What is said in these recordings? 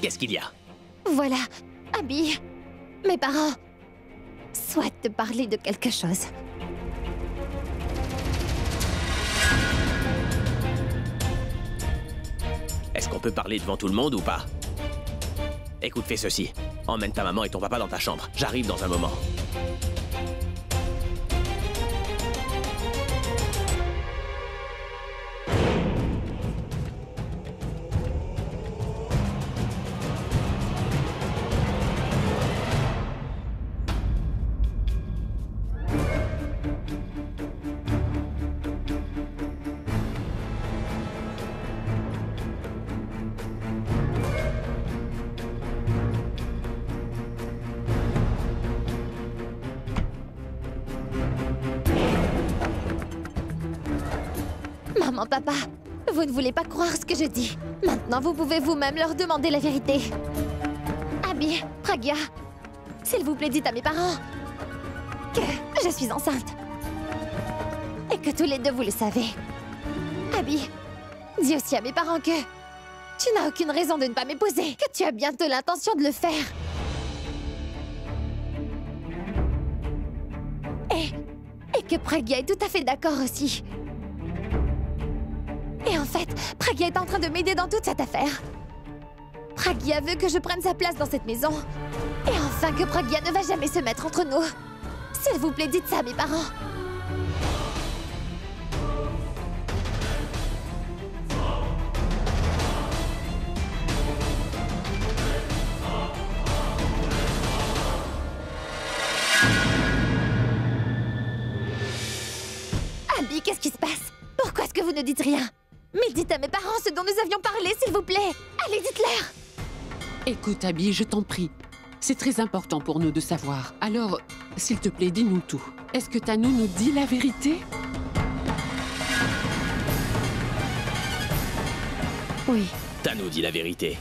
Qu'est-ce qu'il y a? Voilà, Abby, mes parents souhaitent te parler de quelque chose. Est-ce qu'on peut parler devant tout le monde ou pas? Écoute, fais ceci. Emmène ta maman et ton papa dans ta chambre. J'arrive dans un moment. Maman, papa, vous ne voulez pas croire ce que je dis. Maintenant, vous pouvez vous-même leur demander la vérité. Abby, Pragya, s'il vous plaît, dites à mes parents que je suis enceinte. Et que tous les deux, vous le savez. Abby, dis aussi à mes parents que tu n'as aucune raison de ne pas m'épouser, que tu as bientôt l'intention de le faire. Et que Pragya est tout à fait d'accord aussi. Et en fait, Pragya est en train de m'aider dans toute cette affaire. Pragya veut que je prenne sa place dans cette maison. Et enfin que Pragya ne va jamais se mettre entre nous. S'il vous plaît, dites ça à mes parents. Abby, qu'est-ce qui se passe? Pourquoi est-ce que vous ne dites rien? Mais dites à mes parents ce dont nous avions parlé, s'il vous plaît. Allez, dites-leur. Écoute, Abby, je t'en prie. C'est très important pour nous de savoir. Alors, s'il te plaît, dis-nous tout. Est-ce que Tanou nous dit la vérité? Oui. Tanou dit la vérité.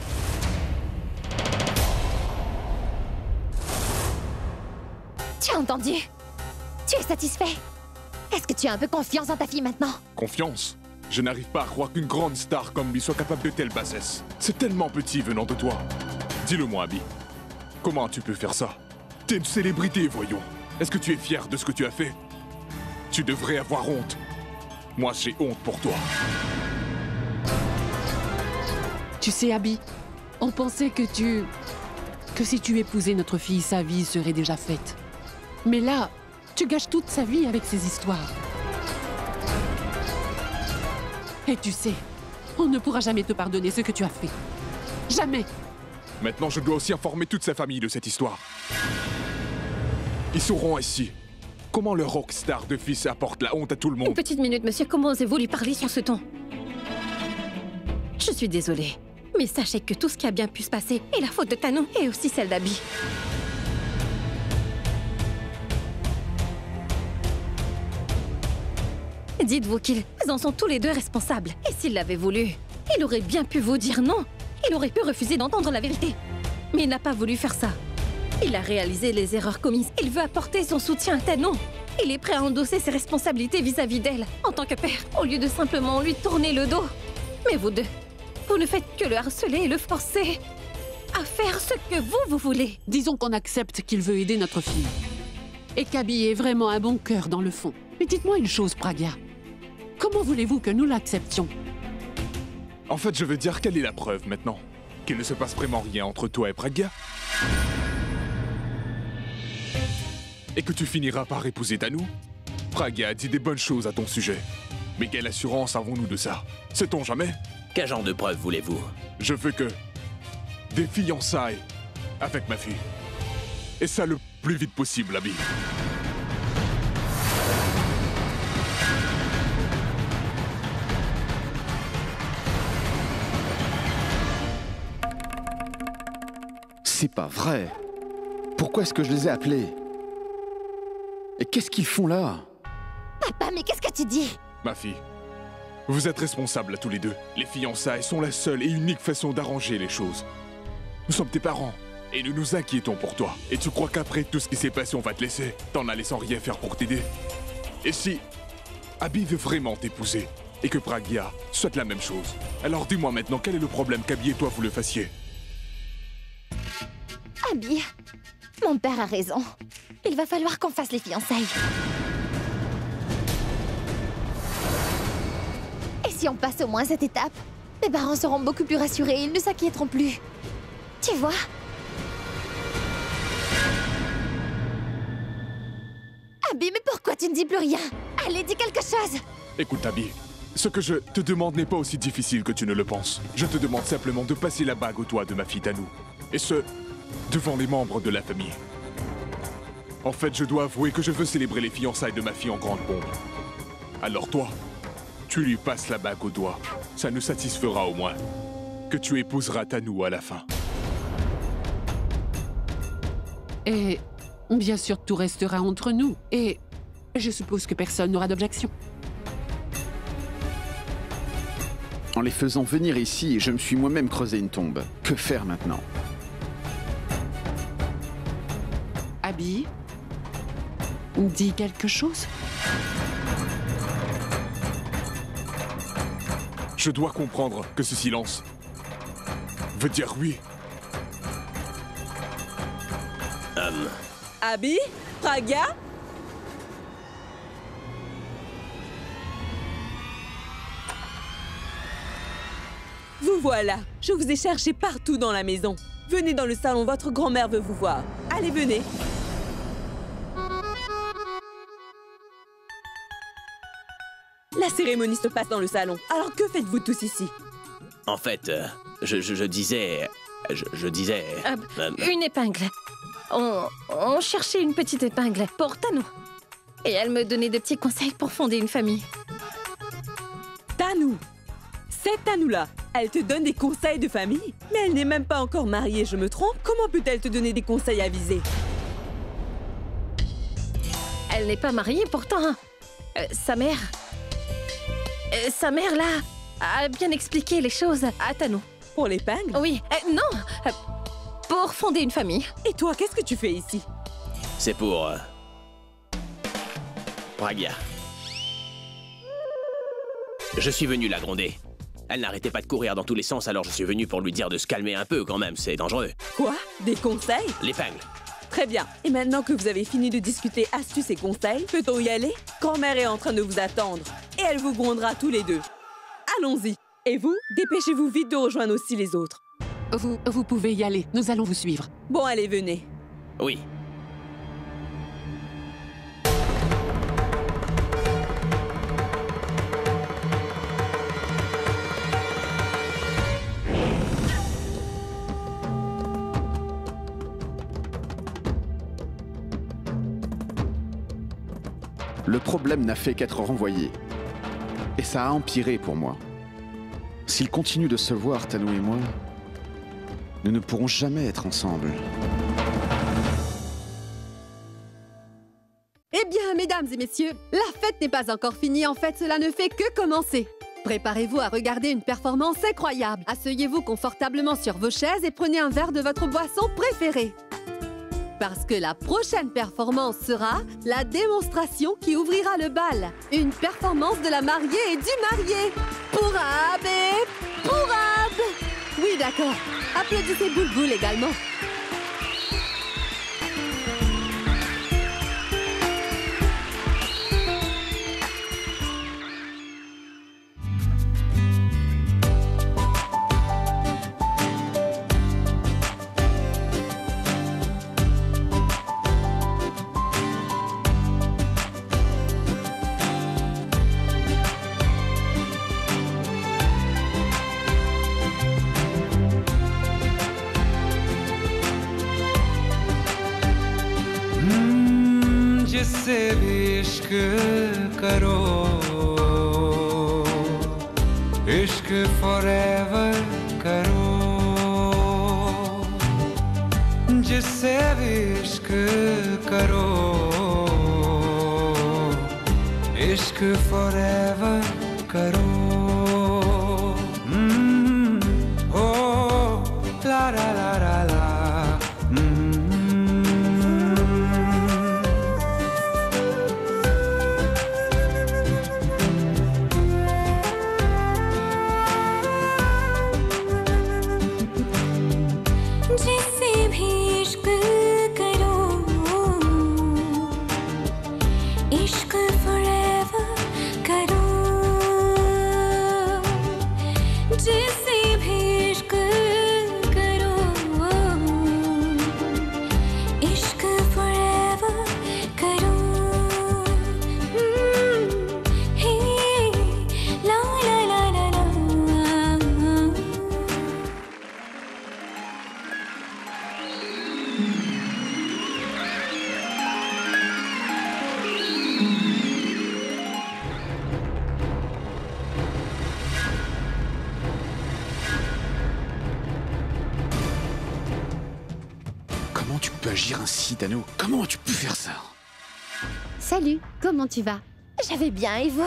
Tu as entendu? Tu es satisfait? Est-ce que tu as un peu confiance en ta fille maintenant? Confiance? Je n'arrive pas à croire qu'une grande star comme lui soit capable de telle bassesse. C'est tellement petit venant de toi. Dis-le-moi, Abby. Comment tu peux faire ça? T'es une célébrité, voyons. Est-ce que tu es fier de ce que tu as fait? Tu devrais avoir honte. Moi, j'ai honte pour toi. Tu sais, Abby, on pensait que si tu épousais notre fille, sa vie serait déjà faite. Mais là, tu gâches toute sa vie avec ces histoires. Et tu sais, on ne pourra jamais te pardonner ce que tu as fait. Jamais! Maintenant, je dois aussi informer toute sa famille de cette histoire. Ils sauront ici comment le rockstar de fils apporte la honte à tout le Une monde. petite minute, monsieur. Comment osez-vous lui parler sur ce ton? Je suis désolée, mais sachez que tout ce qui a bien pu se passer est la faute de Tanou et aussi celle d'Abby. Dites-vous qu'ils en sont tous les deux responsables. Et s'il l'avait voulu, il aurait bien pu vous dire non. Il aurait pu refuser d'entendre la vérité. Mais il n'a pas voulu faire ça. Il a réalisé les erreurs commises. Il veut apporter son soutien à Tanou. Il est prêt à endosser ses responsabilités vis-à-vis d'elle, en tant que père, au lieu de simplement lui tourner le dos. Mais vous deux, vous ne faites que le harceler et le forcer à faire ce que vous voulez. Disons qu'on accepte qu'il veut aider notre fille. Et qu'Abby ait vraiment un bon cœur dans le fond. Mais dites-moi une chose, Pragya. Comment voulez-vous que nous l'acceptions? En fait, je veux dire, quelle est la preuve maintenant? Qu'il ne se passe vraiment rien entre toi et Pragya? Et que tu finiras par épouser Tanou? Pragya a dit des bonnes choses à ton sujet. Mais quelle assurance avons-nous de ça? Sait-on jamais? Quel genre de preuve voulez-vous? Je veux que... des fiançailles avec ma fille. Et ça le plus vite possible, Abby. C'est pas vrai. Pourquoi est-ce que je les ai appelés? Et qu'est-ce qu'ils font là? Papa, mais qu'est-ce que tu dis? Ma fille, vous êtes responsables à tous les deux. Les fiançailles sont la seule et unique façon d'arranger les choses. Nous sommes tes parents et nous nous inquiétons pour toi. Et tu crois qu'après tout ce qui s'est passé, on va te laisser? T'en allais sans rien faire pour t'aider? Et si Abby veut vraiment t'épouser et que Pragya souhaite la même chose, alors dis-moi maintenant quel est le problème qu'Abby et toi vous le fassiez? Abby, mon père a raison. Il va falloir qu'on fasse les fiançailles. Et si on passe au moins cette étape, mes parents seront beaucoup plus rassurés, ils ne s'inquiéteront plus. Tu vois? Abby, mais pourquoi tu ne dis plus rien? Allez, dis quelque chose! Écoute, Abby, ce que je te demande n'est pas aussi difficile que tu ne le penses. Je te demande simplement de passer la bague au doigt de ma fille Tanou. Et ce, devant les membres de la famille. En fait, je dois avouer que je veux célébrer les fiançailles de ma fille en grande pompe. Alors toi, tu lui passes la bague au doigt. Ça nous satisfera au moins. Que tu épouseras Tanou à la fin. Et bien sûr, tout restera entre nous. Et je suppose que personne n'aura d'objection. En les faisant venir ici, je me suis moi-même creusé une tombe. Que faire maintenant? Abby, dis quelque chose? Je dois comprendre que ce silence veut dire oui. Abby? Pragya? Vous voilà. Je vous ai cherché partout dans la maison. Venez dans le salon, votre grand-mère veut vous voir. Allez, venez. La cérémonie se passe dans le salon. Alors que faites-vous tous ici? En fait, je disais... Je disais... Une épingle. On cherchait une petite épingle pour Tanou. Et elle me donnait des petits conseils pour fonder une famille. Tanou. Cette Tanou-là, elle te donne des conseils de famille? Mais elle n'est même pas encore mariée, je me trompe? Comment peut-elle te donner des conseils avisés? Elle n'est pas mariée pourtant. Sa mère... sa mère, là, a bien expliqué les choses à Tanou. Pour l'épingle? Oui, non, pour fonder une famille. Et toi, qu'est-ce que tu fais ici? C'est pour... Pragya. Je suis venu la gronder. Elle n'arrêtait pas de courir dans tous les sens, alors je suis venu pour lui dire de se calmer un peu quand même, c'est dangereux. Quoi? Des conseils? L'épingle. Très bien. Et maintenant que vous avez fini de discuter astuces et conseils, peut-on y aller? Grand-mère est en train de vous attendre. Et elle vous grondera tous les deux. Allons-y. Et vous, dépêchez-vous vite de rejoindre aussi les autres. Vous pouvez y aller, nous allons vous suivre. Bon, allez, venez. Oui. Le problème n'a fait qu'être renvoyé. Et ça a empiré pour moi. S'il continue de se voir, Tanou et moi, nous ne pourrons jamais être ensemble. Eh bien, mesdames et messieurs, la fête n'est pas encore finie. En fait, cela ne fait que commencer. Préparez-vous à regarder une performance incroyable. Asseyez-vous confortablement sur vos chaises et prenez un verre de votre boisson préférée. Parce que la prochaine performance sera la démonstration qui ouvrira le bal. Une performance de la mariée et du marié. Pour Ab et pour Ab. Oui, d'accord. Applaudissez Boulboul également. जिससे भी इश्क करो इश्क फॉरएवर करो जिससे भी इश्क करो इश्क फॉरएवर करो ओ ला ला ला ला ला जिससे भी इश्क tu peux agir ainsi, Tano? Comment as-tu pu faire ça? Salut, comment tu vas? Je vais bien, et vous?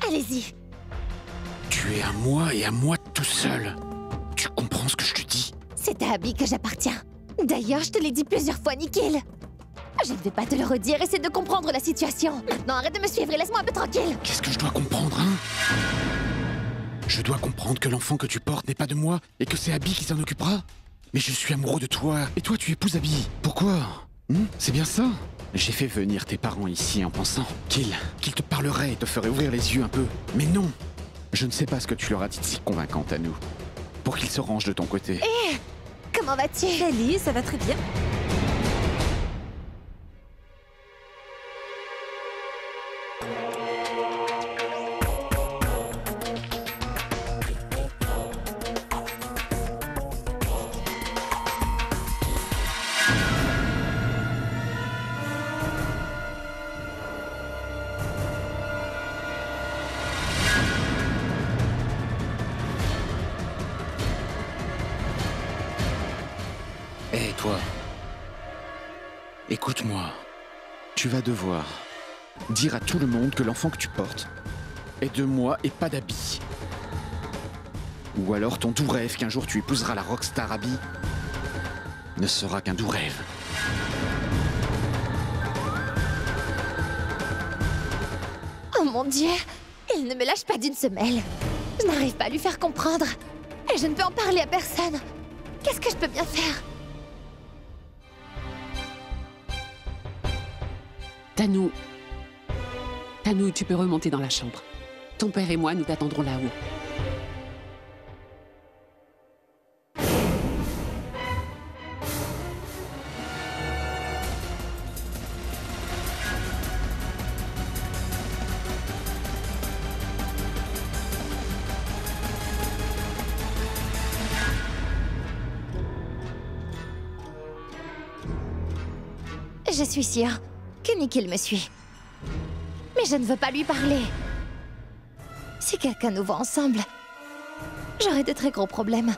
Allez-y. Tu es à moi et à moi tout seul. Tu comprends ce que je te dis? C'est à Abby que j'appartiens. D'ailleurs, je te l'ai dit plusieurs fois, Nikhil. Je ne vais pas te le redire, essaie de comprendre la situation. Maintenant, arrête de me suivre et laisse-moi un peu tranquille. Qu'est-ce que je dois comprendre, hein? Je dois comprendre que l'enfant que tu portes n'est pas de moi et que c'est Abby qui s'en occupera? Mais je suis amoureux de toi, et toi tu épouses Abby. Pourquoi? C'est bien ça? J'ai fait venir tes parents ici en pensant qu'ils te parleraient et te feraient ouvrir les yeux un peu. Mais non! Je ne sais pas ce que tu leur as dit de si convaincant à nous. Pour qu'ils se rangent de ton côté. Comment vas-tu? Salut, ça va très bien. Hé, toi. Écoute-moi. Tu vas devoir dire à tout le monde que l'enfant que tu portes est de moi et pas d'Abby. Ou alors ton doux rêve qu'un jour tu épouseras la rockstar Abby ne sera qu'un doux rêve. Oh mon Dieu! Il ne me lâche pas d'une semelle. Je n'arrive pas à lui faire comprendre. Et je ne peux en parler à personne. Qu'est-ce que je peux bien faire? Tano, tu peux remonter dans la chambre. Ton père et moi, nous t'attendrons là-haut. Je suis sûre que Nikhil me suit. Mais je ne veux pas lui parler. Si quelqu'un nous voit ensemble, j'aurai de très gros problèmes.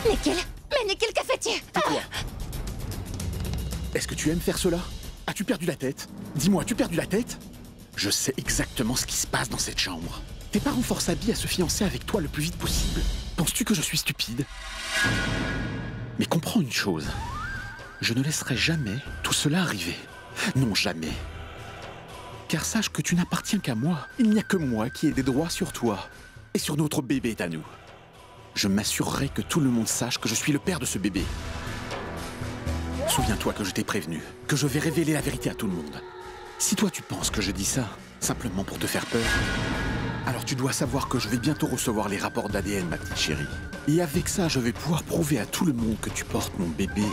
Nikhil? Mais Nikhil, que fais-tu? Tais-toi. Est-ce que tu aimes faire cela? As-tu perdu la tête? Dis-moi, as-tu perdu la tête? Je sais exactement ce qui se passe dans cette chambre. Tes parents forcent Abby à se fiancer avec toi le plus vite possible. Penses-tu que je suis stupide? Mais comprends une chose. Je ne laisserai jamais tout cela arriver. Non, jamais. Car sache que tu n'appartiens qu'à moi. Il n'y a que moi qui ai des droits sur toi. Et sur notre bébé, Tano. Je m'assurerai que tout le monde sache que je suis le père de ce bébé. Souviens-toi que je t'ai prévenu, que je vais révéler la vérité à tout le monde. Si toi tu penses que je dis ça, simplement pour te faire peur, alors tu dois savoir que je vais bientôt recevoir les rapports d'ADN, ma petite chérie. Et avec ça, je vais pouvoir prouver à tout le monde que tu portes mon bébé.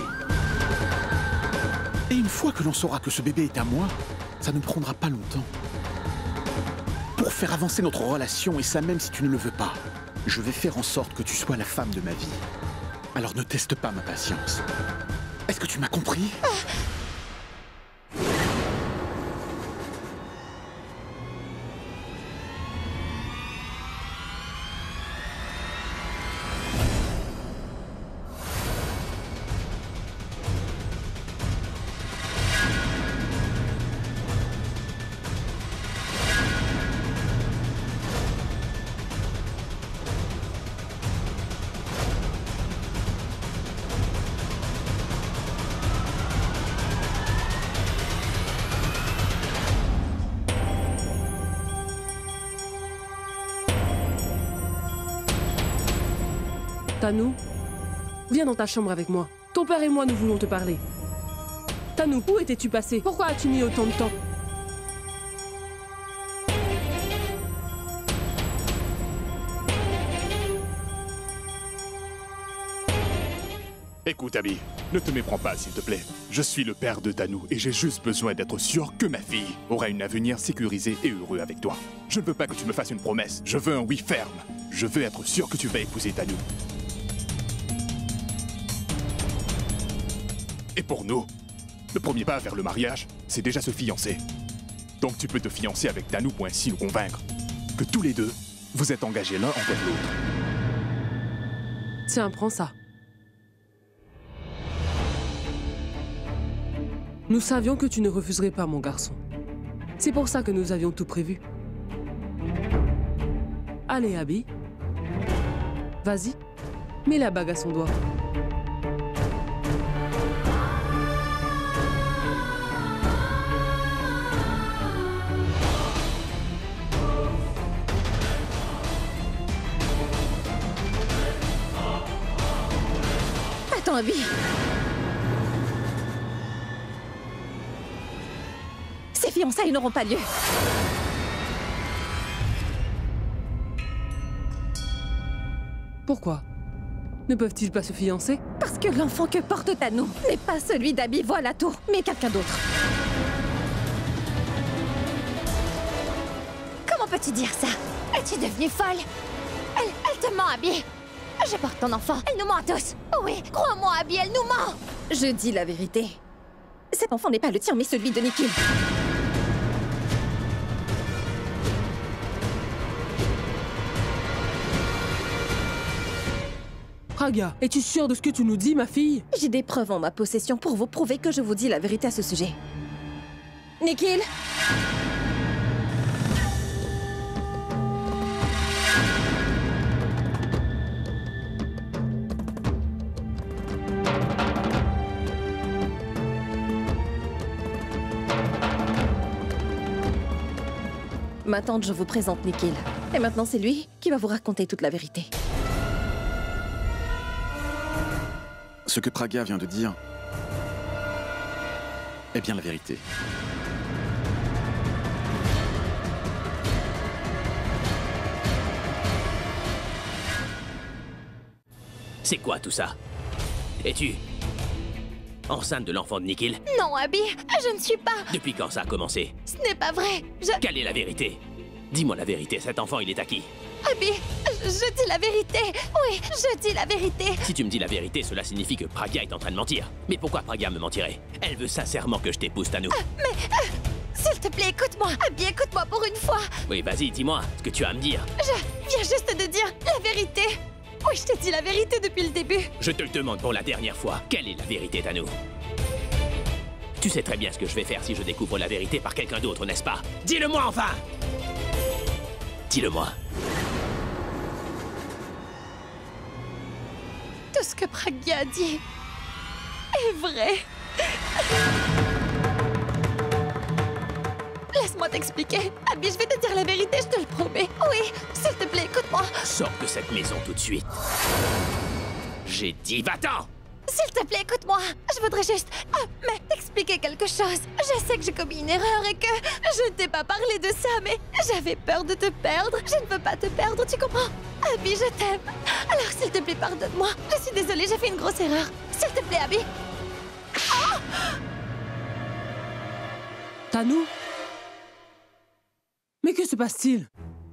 Et une fois que l'on saura que ce bébé est à moi, ça ne prendra pas longtemps. Pour faire avancer notre relation, et ça même si tu ne le veux pas, je vais faire en sorte que tu sois la femme de ma vie. Alors ne teste pas ma patience. Est-ce que tu m'as compris? Tano, viens dans ta chambre avec moi. Ton père et moi, nous voulons te parler. Tano, où étais-tu passé? Pourquoi as-tu mis autant de temps? Écoute, Abby, ne te méprends pas, s'il te plaît. Je suis le père de Tano et j'ai juste besoin d'être sûr que ma fille aura un avenir sécurisé et heureux avec toi. Je ne veux pas que tu me fasses une promesse. Je veux un oui ferme. Je veux être sûr que tu vas épouser Tano. Et pour nous, Le premier pas vers le mariage, c'est déjà se fiancer. Donc tu peux te fiancer avec Tanou pour ainsi nous convaincre que tous les deux, vous êtes engagés l'un envers l'autre. Tiens, prends ça. Nous savions que tu ne refuserais pas, mon garçon. C'est pour ça que nous avions tout prévu. Allez, Abby. Vas-y, mets la bague à son doigt. Attends, Abby. Ces fiançailles n'auront pas lieu. Pourquoi? Ne peuvent-ils pas se fiancer? Parce que l'enfant que porte Tanou n'est pas celui d'Abby voilà tout, mais quelqu'un d'autre. Comment peux-tu dire ça? Es-tu devenue folle? Elle te ment, Abby. Je porte ton enfant. Elle nous ment à tous. Oui, crois-moi, Abby, elle nous ment. Je dis la vérité. Cet enfant n'est pas le tien, mais celui de Nikhil. Pragya, es-tu sûre de ce que tu nous dis, ma fille? J'ai des preuves en ma possession pour vous prouver que je vous dis la vérité à ce sujet. Nikhil! Ma tante, je vous présente Nikhil. Et maintenant, c'est lui qui va vous raconter toute la vérité. Ce que Pragya vient de dire est bien la vérité. C'est quoi tout ça? Es-tu enceinte de l'enfant de Nikhil? Non, Abby, je ne suis pas. Depuis quand ça a commencé? Ce n'est pas vrai. Quelle est la vérité? Dis-moi la vérité, cet enfant, il est à qui? Abby, je dis la vérité. Oui, je dis la vérité. Si tu me dis la vérité, cela signifie que Pragya est en train de mentir. Mais pourquoi Pragya me mentirait? Elle veut sincèrement que je t'épouse, Tanou. S'il te plaît, écoute-moi. Abby, écoute-moi pour une fois. Oui, vas-y, dis-moi ce que tu as à me dire. Je viens juste de dire la vérité. Oui, je t'ai dit la vérité depuis le début. Je te le demande pour la dernière fois. Quelle est la vérité, Tanou? Tu sais très bien ce que je vais faire si je découvre la vérité par quelqu'un d'autre, n'est-ce pas? Dis-le-moi enfin! Dis-le-moi. Tout ce que Pragya a dit est vrai. Laisse-moi t'expliquer. Abby, je vais te dire la vérité, je te le promets. Oui, s'il te plaît, écoute-moi. Sors de cette maison tout de suite. J'ai dit, va-t'en! S'il te plaît, écoute-moi. Je voudrais juste mais t'expliquer quelque chose. Je sais que j'ai commis une erreur et que je ne t'ai pas parlé de ça, mais j'avais peur de te perdre. Je ne veux pas te perdre, tu comprends? Abby, je t'aime. Alors, s'il te plaît, pardonne-moi. Je suis désolée, j'ai fait une grosse erreur. S'il te plaît, Abby. Oh! Tanou? Mais que se passe-t-il?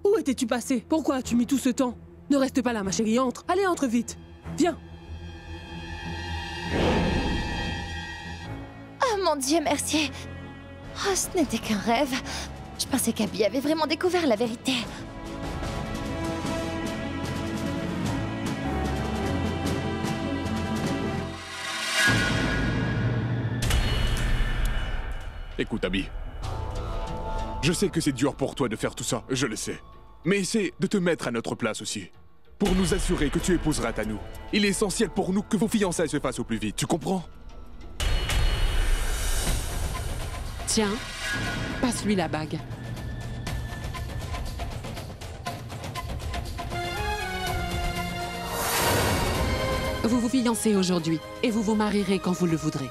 Où étais-tu passé? Pourquoi as-tu mis tout ce temps? Ne reste pas là, ma chérie, entre. Allez, entre vite. Viens. Oh mon Dieu, merci. Oh, ce n'était qu'un rêve. Je pensais qu'Abby avait vraiment découvert la vérité. Écoute, Abby. Je sais que c'est dur pour toi de faire tout ça, je le sais. Mais essaie de te mettre à notre place aussi. Pour nous assurer que tu épouseras Tanou. Il est essentiel pour nous que vos fiançailles se fassent au plus vite, tu comprends? Tiens, passe-lui la bague. Vous vous fiancez aujourd'hui et vous vous marierez quand vous le voudrez.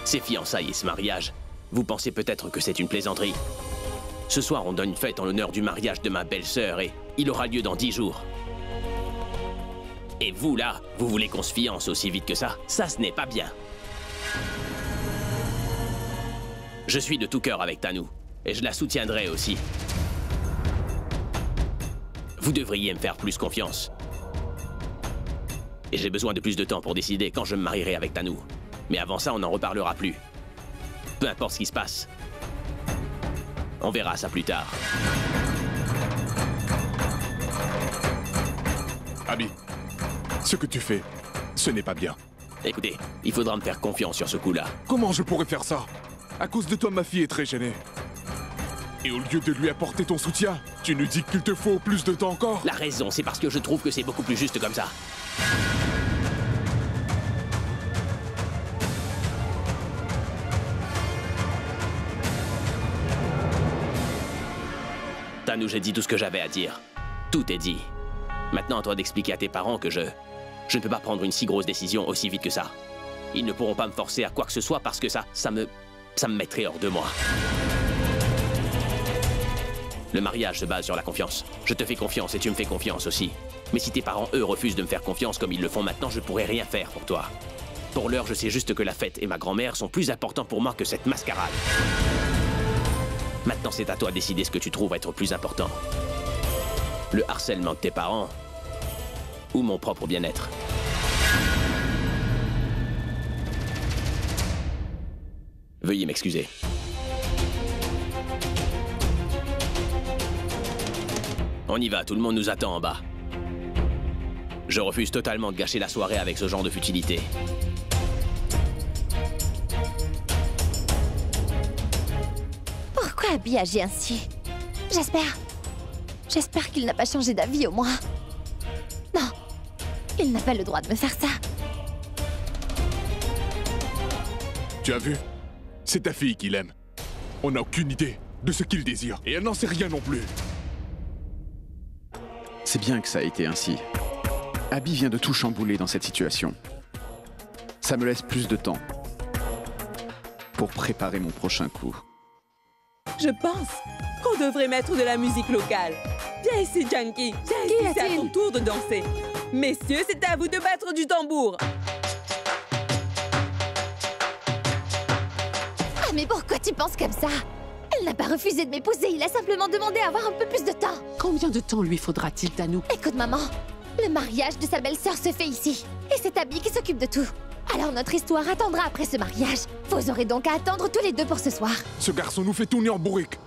Ces fiançailles et ce mariage, vous pensez peut-être que c'est une plaisanterie. Ce soir, on donne une fête en l'honneur du mariage de ma belle-sœur et il aura lieu dans 10 jours. Et vous, là, vous voulez qu'on se fiance aussi vite que ça? Ça, ce n'est pas bien. Je suis de tout cœur avec Tanou et je la soutiendrai aussi. Vous devriez me faire plus confiance. Et j'ai besoin de plus de temps pour décider quand je me marierai avec Tanou. Mais avant ça, on n'en reparlera plus. Peu importe ce qui se passe. On verra ça plus tard. Abby, ce que tu fais, ce n'est pas bien. Écoutez, il faudra me faire confiance sur ce coup-là. Comment je pourrais faire ça? À cause de toi, ma fille est très gênée. Et au lieu de lui apporter ton soutien, tu nous dis qu'il te faut plus de temps encore? La raison, c'est parce que je trouve que c'est beaucoup plus juste comme ça. Tanou, j'ai dit tout ce que j'avais à dire. Tout est dit. Maintenant, à toi d'expliquer à tes parents que je ne peux pas prendre une si grosse décision aussi vite que ça. Ils ne pourront pas me forcer à quoi que ce soit parce que ça me mettrait hors de moi. Le mariage se base sur la confiance. Je te fais confiance et tu me fais confiance aussi. Mais si tes parents, eux, refusent de me faire confiance comme ils le font maintenant, je pourrais rien faire pour toi. Pour l'heure, je sais juste que la fête et ma grand-mère sont plus importants pour moi que cette mascarade. Maintenant, c'est à toi de décider ce que tu trouves être plus important. Le harcèlement de tes parents ou mon propre bien-être. Veuillez m'excuser. On y va, tout le monde nous attend en bas. Je refuse totalement de gâcher la soirée avec ce genre de futilité. Pourquoi Abby agit ainsi? J'espère qu'il n'a pas changé d'avis au moins. Non, il n'a pas le droit de me faire ça. Tu as vu? C'est ta fille qu'il aime. On n'a aucune idée de ce qu'il désire. Et elle n'en sait rien non plus. C'est bien que ça a été ainsi. Abby vient de tout chambouler dans cette situation. Ça me laisse plus de temps pour préparer mon prochain coup. Je pense qu'on devrait mettre de la musique locale. Viens ici, Junkie. Viens ici, c'est à ton tour de danser. Messieurs, c'est à vous de battre du tambour. Ah, mais pourquoi tu penses comme ça? Elle n'a pas refusé de m'épouser, il a simplement demandé à avoir un peu plus de temps. Combien de temps lui faudra-t-il, Tanou? Écoute, maman, le mariage de sa belle-sœur se fait ici. Et c'est Abby qui s'occupe de tout. Alors notre histoire attendra après ce mariage. Vous aurez donc à attendre tous les deux pour ce soir. Ce garçon nous fait tourner en bourrique.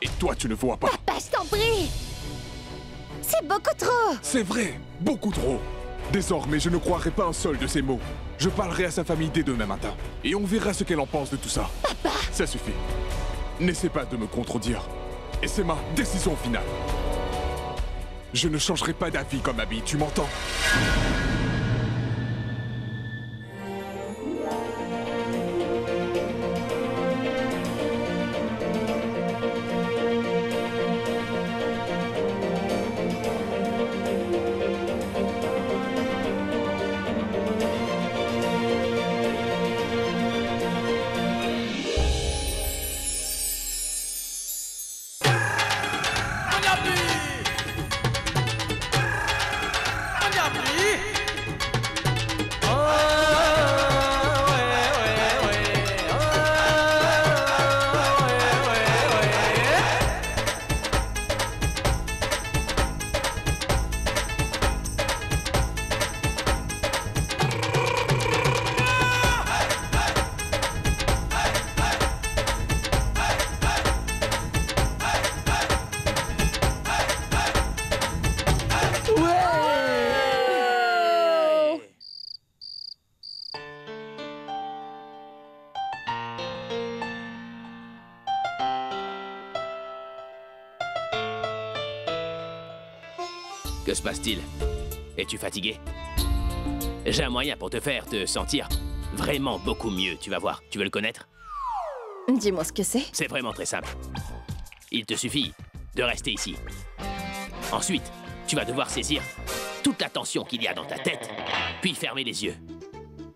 Et toi, tu ne vois pas. Papa, je t'en prie! C'est beaucoup trop! C'est vrai, beaucoup trop. Désormais, je ne croirai pas un seul de ces mots. Je parlerai à sa famille dès demain matin. Et on verra ce qu'elle en pense de tout ça. Papa! Ça suffit. N'essaie pas de me contredire. Et c'est ma décision finale. Je ne changerai pas d'avis comme Abby, tu m'entends? Que se passe-t-il? Es-tu fatigué? J'ai un moyen pour te faire te sentir vraiment beaucoup mieux, tu vas voir. Tu veux le connaître? Dis-moi ce que c'est. C'est vraiment très simple. Il te suffit de rester ici. Ensuite, tu vas devoir saisir toute la tension qu'il y a dans ta tête, puis fermer les yeux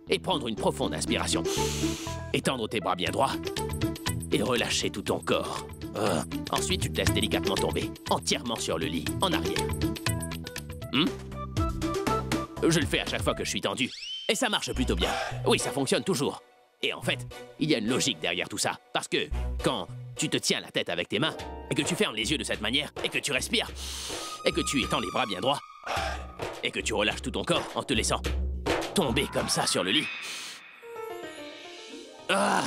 et prendre une profonde inspiration. Étendre tes bras bien droits et relâcher tout ton corps. Ensuite, tu te laisses délicatement tomber, entièrement sur le lit, en arrière. Je le fais à chaque fois que je suis tendu. Et ça marche plutôt bien. Oui, ça fonctionne toujours. Et en fait, il y a une logique derrière tout ça. Parce que quand tu te tiens la tête avec tes mains, et que tu fermes les yeux de cette manière, et que tu respires, et que tu étends les bras bien droits, et que tu relâches tout ton corps en te laissant tomber comme ça sur le lit. Ah!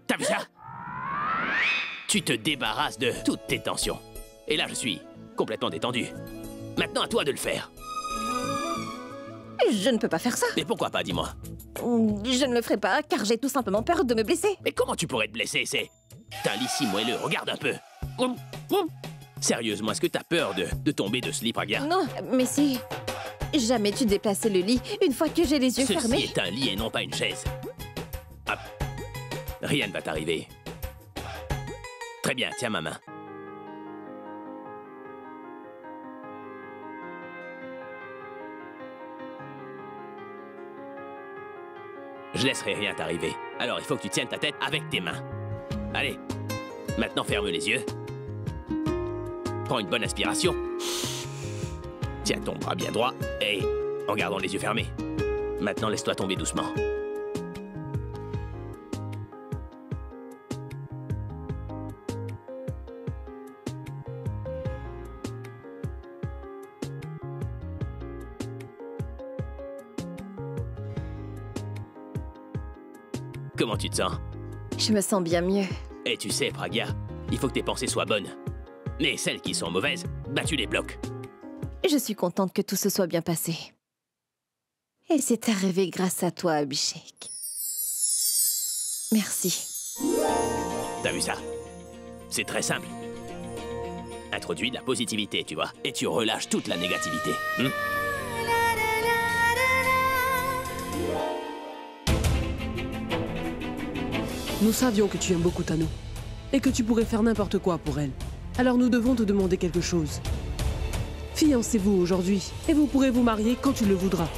T'as vu ça? Tu te débarrasses de toutes tes tensions. Et là, je suis complètement détendu. Maintenant, à toi de le faire. Je ne peux pas faire ça. Mais pourquoi pas, dis-moi? Je ne le ferai pas, car j'ai tout simplement peur de me blesser. Mais comment tu pourrais te blesser? T'as un lit si moelleux, regarde un peu. Sérieusement, est-ce que t'as peur de tomber de ce lit, Pragya? Non, mais si... Jamais tu déplaçais le lit une fois que j'ai les yeux fermés. Ceci est un lit et non pas une chaise. Ah. Rien ne va t'arriver. Très bien, tiens ma main. Je laisserai rien t'arriver. Alors il faut que tu tiennes ta tête avec tes mains. Allez, maintenant ferme les yeux. Prends une bonne inspiration. Tiens ton bras bien droit et en gardant les yeux fermés. Maintenant laisse-toi tomber doucement. Comment tu te sens? Je me sens bien mieux. Et tu sais, Pragya, il faut que tes pensées soient bonnes. Mais celles qui sont mauvaises, bah tu les bloques. Je suis contente que tout se soit bien passé. Et c'est arrivé grâce à toi, Abhishek. Merci. T'as vu ça? C'est très simple. Introduis de la positivité, tu vois, et tu relâches toute la négativité. Nous savions que tu aimes beaucoup Tano et que tu pourrais faire n'importe quoi pour elle. Alors nous devons te demander quelque chose. Fiancez-vous aujourd'hui et vous pourrez vous marier quand tu le voudras.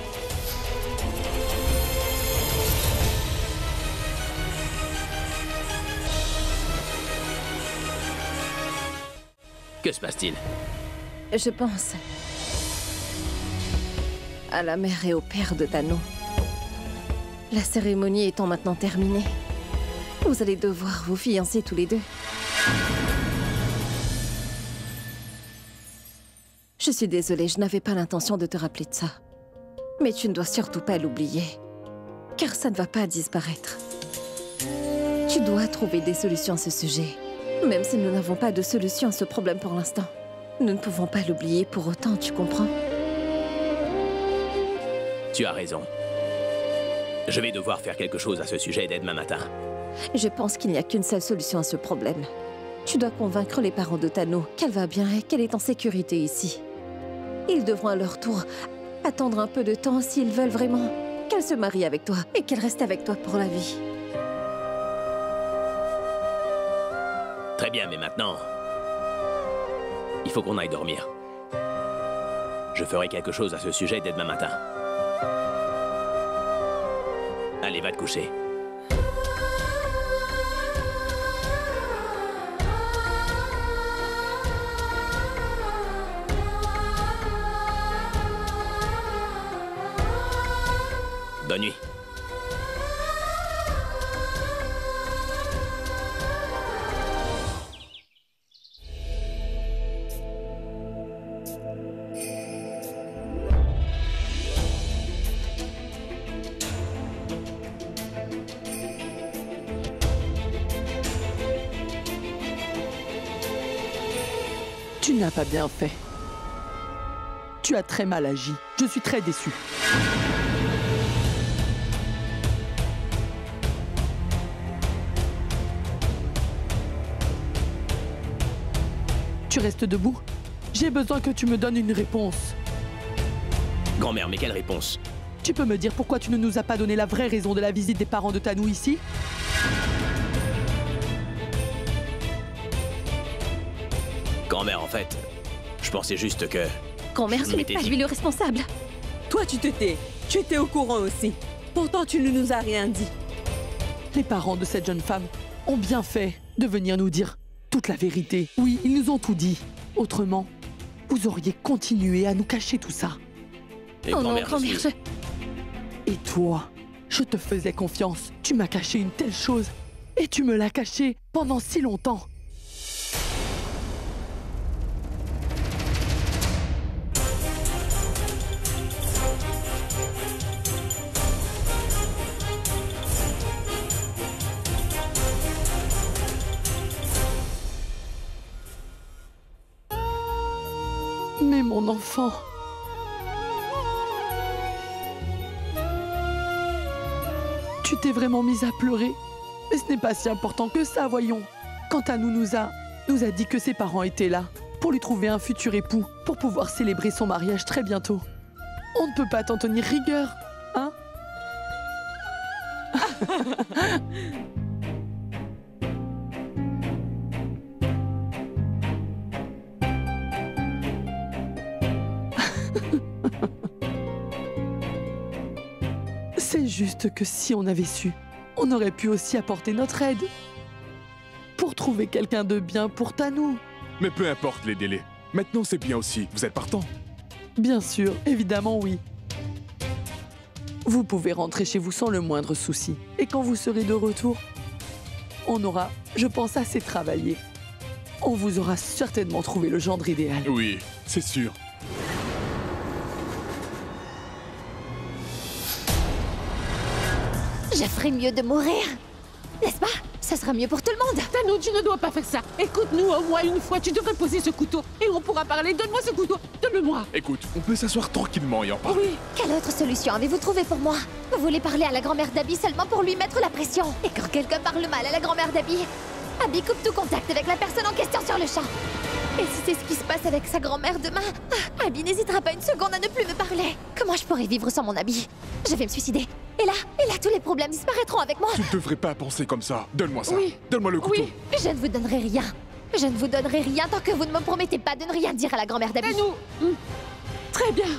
Que se passe-t-il? Je pense à la mère et au père de Tano. La cérémonie étant maintenant terminée, vous allez devoir vous fiancer tous les deux. Je suis désolée, je n'avais pas l'intention de te rappeler de ça. Mais tu ne dois surtout pas l'oublier, car ça ne va pas disparaître. Tu dois trouver des solutions à ce sujet. Même si nous n'avons pas de solution à ce problème pour l'instant, nous ne pouvons pas l'oublier pour autant, tu comprends? Tu as raison. Je vais devoir faire quelque chose à ce sujet dès demain matin. Je pense qu'il n'y a qu'une seule solution à ce problème. Tu dois convaincre les parents de Tano qu'elle va bien et qu'elle est en sécurité ici. Ils devront à leur tour attendre un peu de temps s'ils veulent vraiment qu'elle se marie avec toi et qu'elle reste avec toi pour la vie. Très bien, mais maintenant, il faut qu'on aille dormir. Je ferai quelque chose à ce sujet dès demain matin. Allez, va te coucher. Bonne nuit. Tu n'as pas bien fait. Tu as très mal agi. Je suis très déçue. Tu restes debout? J'ai besoin que tu me donnes une réponse. Grand-mère, mais quelle réponse? Tu peux me dire pourquoi tu ne nous as pas donné la vraie raison de la visite des parents de Tano ici? Grand-mère, en fait, je pensais juste que... Grand-mère, ce n'est pas lui le responsable. Toi, tu te tais. Tu étais au courant aussi. Pourtant, tu ne nous as rien dit. Les parents de cette jeune femme ont bien fait de venir nous dire toute la vérité. Oui, ils nous ont tout dit. Autrement, vous auriez continué à nous cacher tout ça. Et oh non, grand-mère, Et toi, je te faisais confiance. Tu m'as caché une telle chose. Et tu me l'as caché pendant si longtemps. mon enfant. Tu t'es vraiment mise à pleurer. Mais ce n'est pas si important que ça, voyons. Quant à nous a dit que ses parents étaient là pour lui trouver un futur époux, pour pouvoir célébrer son mariage très bientôt. On ne peut pas t'en tenir rigueur, hein? C'est juste que si on avait su, on aurait pu aussi apporter notre aide. Pour trouver quelqu'un de bien pour Tanou. Mais peu importe les délais. Maintenant, c'est bien aussi. Vous êtes partant? Bien sûr, évidemment oui. Vous pouvez rentrer chez vous sans le moindre souci. Et quand vous serez de retour, on aura, je pense, assez travaillé. On vous aura certainement trouvé le gendre idéal. Oui, c'est sûr. Je ferais mieux de mourir. N'est-ce pas? Ça sera mieux pour tout le monde. Tanou, tu ne dois pas faire ça. Écoute-nous au moins une fois. Tu devrais poser ce couteau et on pourra parler. Donne-moi ce couteau. Donne-le-moi. Écoute, on peut s'asseoir tranquillement et en parler. Oui. Quelle autre solution avez-vous trouvé pour moi? Vous voulez parler à la grand-mère d'Abby seulement pour lui mettre la pression. Et quand quelqu'un parle mal à la grand-mère d'Abby, Abby coupe tout contact avec la personne en question sur le champ. Et si c'est ce qui se passe avec sa grand-mère demain, Abby n'hésitera pas une seconde à ne plus me parler. Comment je pourrais vivre sans mon Abby? Je vais me suicider. Et là, tous les problèmes disparaîtront avec moi. Tu ne devrais pas penser comme ça. Donne-moi ça. Oui. Donne-moi le couteau. Oui. Je ne vous donnerai rien. Je ne vous donnerai rien tant que vous ne me promettez pas de ne rien dire à la grand-mère d'Abby. Tanou. Très bien.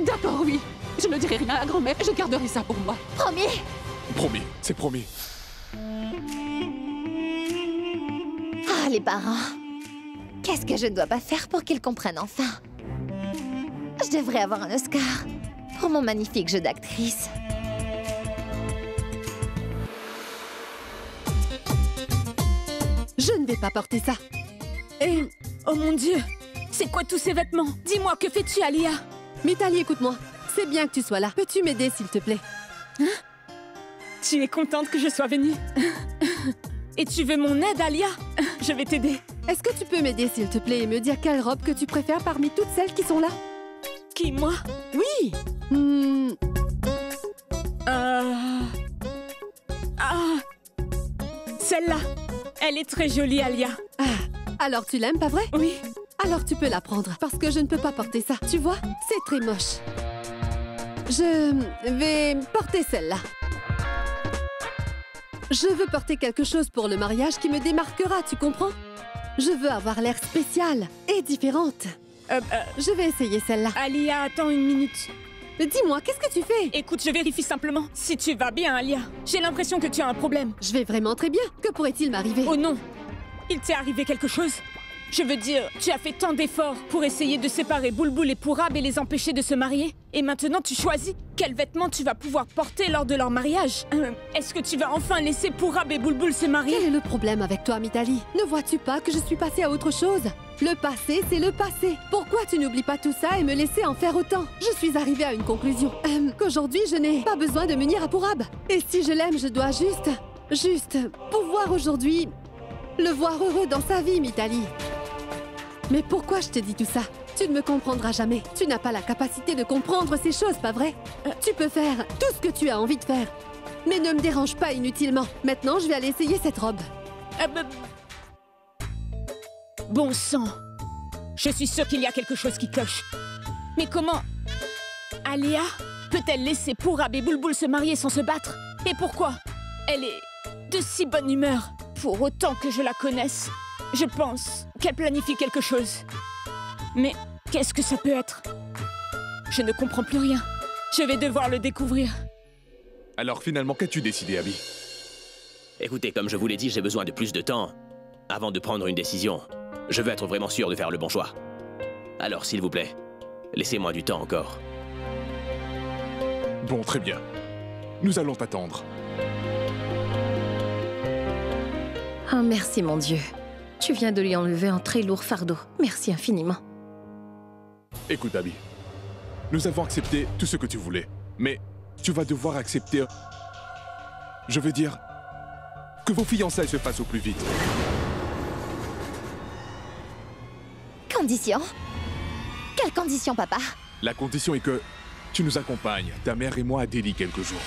D'accord, oui. Je ne dirai rien à la grand-mère. Je garderai ça pour moi. Promis? Promis, c'est promis. Ah, les parents. Qu'est-ce que je ne dois pas faire pour qu'ils comprennent enfin? Je devrais avoir un Oscar pour mon magnifique jeu d'actrice. Je ne vais pas porter ça. Et... oh mon Dieu! C'est quoi tous ces vêtements? Dis-moi, que fais-tu, Alia? Mitali, écoute-moi. C'est bien que tu sois là. Peux-tu m'aider, s'il te plaît? Hein? Tu es contente que je sois venue? Et tu veux mon aide, Alia? Je vais t'aider. Est-ce que tu peux m'aider, s'il te plaît, et me dire quelle robe que tu préfères parmi toutes celles qui sont là? Qui, moi? Oui. Celle-là. Elle est très jolie, Alia. Ah, alors tu l'aimes, pas vrai? Oui. Alors tu peux la prendre, parce que je ne peux pas porter ça. Tu vois, c'est très moche. Je vais porter celle-là. Je veux porter quelque chose pour le mariage qui me démarquera, tu comprends? Je veux avoir l'air spéciale et différente. Je vais essayer celle-là. Alia, attends une minute. Dis-moi, qu'est-ce que tu fais? Écoute, je vérifie simplement. Si tu vas bien, Alia. J'ai l'impression que tu as un problème. Je vais vraiment très bien. Que pourrait-il m'arriver? Oh non! Il t'est arrivé quelque chose? Je veux dire, tu as fait tant d'efforts pour essayer de séparer Boulboul et Pourab et les empêcher de se marier. Et maintenant, tu choisis quels vêtements tu vas pouvoir porter lors de leur mariage. Est-ce que tu vas enfin laisser Pourab et Boulboul se marier? Quel est le problème avec toi, Mitali? Ne vois-tu pas que je suis passée à autre chose? Le passé, c'est le passé. Pourquoi tu n'oublies pas tout ça et me laisser en faire autant? Je suis arrivée à une conclusion. Qu'aujourd'hui, je n'ai pas besoin de m'unir à Pourab. Et si je l'aime, je dois juste pouvoir aujourd'hui le voir heureux dans sa vie, Mitali. Mais pourquoi je te dis tout ça? Tu ne me comprendras jamais. Tu n'as pas la capacité de comprendre ces choses, pas vrai? Tu peux faire tout ce que tu as envie de faire. Mais ne me dérange pas inutilement. Maintenant, je vais aller essayer cette robe. Bon sang! Je suis sûre qu'il y a quelque chose qui cloche. Mais comment... Alia peut-elle laisser Pourab et Boulboul se marier sans se battre? Et pourquoi? Elle est de si bonne humeur. Pour autant que je la connaisse, je pense qu'elle planifie quelque chose. Mais qu'est-ce que ça peut être? Je ne comprends plus rien. Je vais devoir le découvrir. Alors finalement, qu'as-tu décidé, Abby? Écoutez, comme je vous l'ai dit, j'ai besoin de plus de temps avant de prendre une décision. Je veux être vraiment sûr de faire le bon choix. Alors, s'il vous plaît, laissez-moi du temps encore. Bon, très bien. Nous allons t'attendre. Ah, merci, mon Dieu. Tu viens de lui enlever un très lourd fardeau. Merci infiniment. Écoute, Abby. Nous avons accepté tout ce que tu voulais. Mais tu vas devoir accepter... Je veux dire... que vos fiançailles se fassent au plus vite. Condition? Quelle condition, papa? La condition est que tu nous accompagnes, ta mère et moi, à Delhi quelques jours.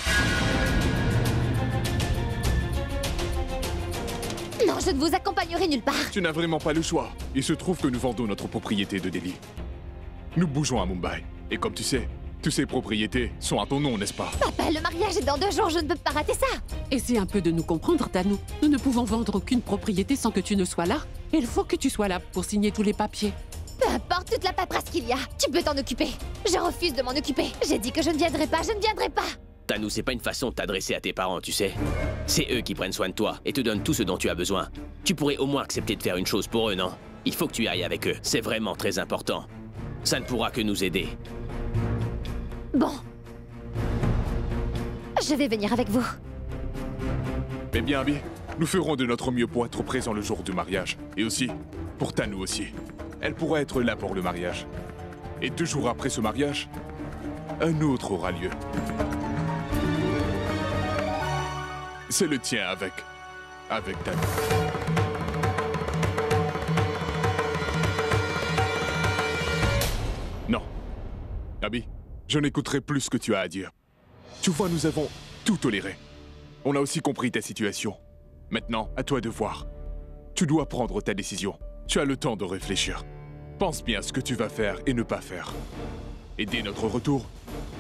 Non, je ne vous accompagnerai nulle part. Tu n'as vraiment pas le choix. Il se trouve que nous vendons notre propriété de Delhi. Nous bougeons à Mumbai. Et comme tu sais, toutes ces propriétés sont à ton nom, n'est-ce pas? Papa, le mariage est dans 2 jours, je ne peux pas rater ça. Essaie un peu de nous comprendre, Tanou. Nous ne pouvons vendre aucune propriété sans que tu ne sois là. Et il faut que tu sois là pour signer tous les papiers. Peu importe toute la paperasse qu'il y a, tu peux t'en occuper. Je refuse de m'en occuper. J'ai dit que je ne viendrai pas, je ne viendrai pas. Tanou, c'est pas une façon de t'adresser à tes parents, tu sais. C'est eux qui prennent soin de toi et te donnent tout ce dont tu as besoin. Tu pourrais au moins accepter de faire une chose pour eux, non? Il faut que tu ailles avec eux. C'est vraiment très important. Ça ne pourra que nous aider. Bon. Je vais venir avec vous. Eh bien, Abby, nous ferons de notre mieux pour être présents le jour du mariage. Et aussi, pour Tanou aussi. Elle pourra être là pour le mariage. Et 2 jours après ce mariage, un autre aura lieu. C'est le tien avec Tanou. Non. Abby, je n'écouterai plus ce que tu as à dire. Tu vois, nous avons tout toléré. On a aussi compris ta situation. Maintenant, à toi de voir. Tu dois prendre ta décision. Tu as le temps de réfléchir. Pense bien à ce que tu vas faire et ne pas faire. Et dès notre retour,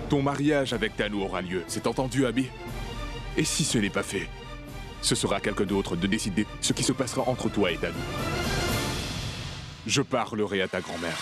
ton mariage avec Tanou aura lieu. C'est entendu, Abby? Et si ce n'est pas fait, ce sera quelqu'un d'autre de décider ce qui se passera entre toi et Tanou. Je parlerai à ta grand-mère.